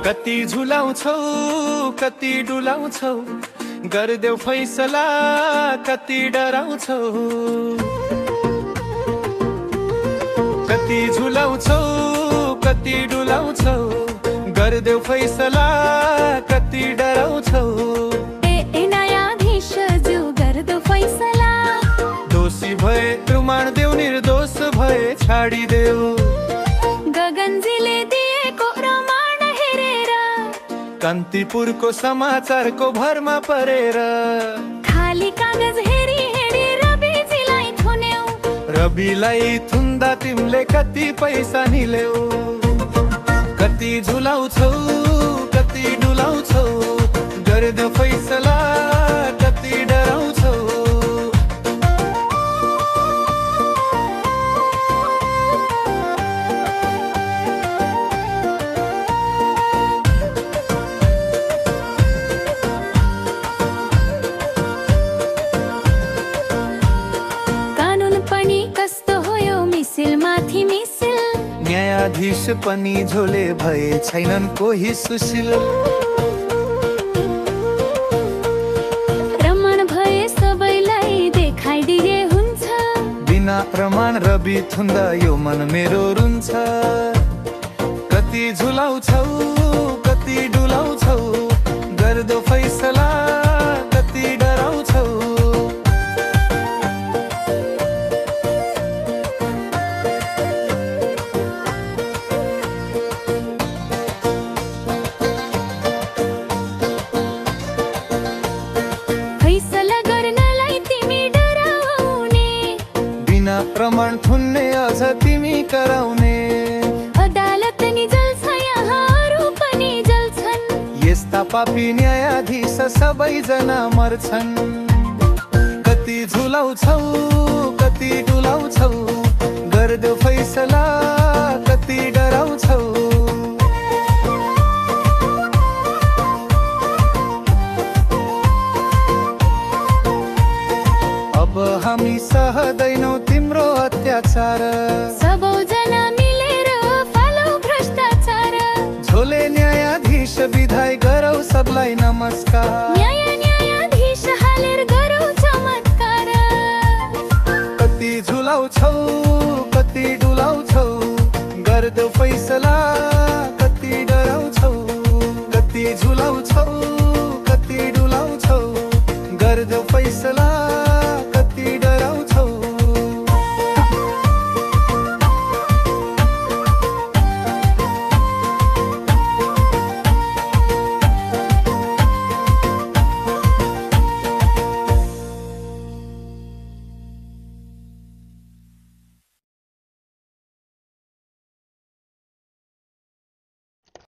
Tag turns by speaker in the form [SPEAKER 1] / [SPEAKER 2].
[SPEAKER 1] कति झुलाउँछौ कति डुलाउँछौ गर्देऊ फैसला कति डराउँछौ कति झुलाउँछौ कति डुलाउँछौ गर्देऊ फैसला कति डराउँछौ
[SPEAKER 2] ए न्यायाधीश ज्यू गर्देऊ फैसला
[SPEAKER 1] दोषी भए प्रमाण देऊ निर्दोष भए छाडिदेऊ
[SPEAKER 2] गगनजीले दिएको प्रमाण हेरेर
[SPEAKER 1] कान्तिपुरको समाचारको भरमा परेर
[SPEAKER 2] खाली कागज हेरी हेरी रविजीलाई थुन्यौ
[SPEAKER 1] रविलाई थुन्दा तिमीले कति पैसा निल्यौ कति झुलाउँछौ कति डुलाउँछौ गर्देऊ फैसला कति डराउँछौ न्यायाधीश पनि झोले भए छैनन् कोही सुशील
[SPEAKER 2] प्रमाण भए सबैलाई देखाइदिए हुन्छ
[SPEAKER 1] बिना प्रमाण रवि थुन्दा यो मन मेरो रुन्छ कति झुलाउँछौ कति डुलाउँछौ गर्देऊ फैसला कति डराउँछौ प्रमाण थुन्ने अझ तिमी कराउने
[SPEAKER 2] अदालत नि जल्छ यहाँ अरू पनि जल्छन्
[SPEAKER 1] यस्ता पापी न्यायाधीश सबैजना मर्छन् कति झुलाउँछौ कति डुलाउँछौ गर्देऊ फैसला कति डराउँछौ अब हामी सहदैनौं तिम्रो अत्याचार
[SPEAKER 2] सबैजना मिलेर फालौ भ्रष्टाचार
[SPEAKER 1] झोले न्यायाधीश विधाय गर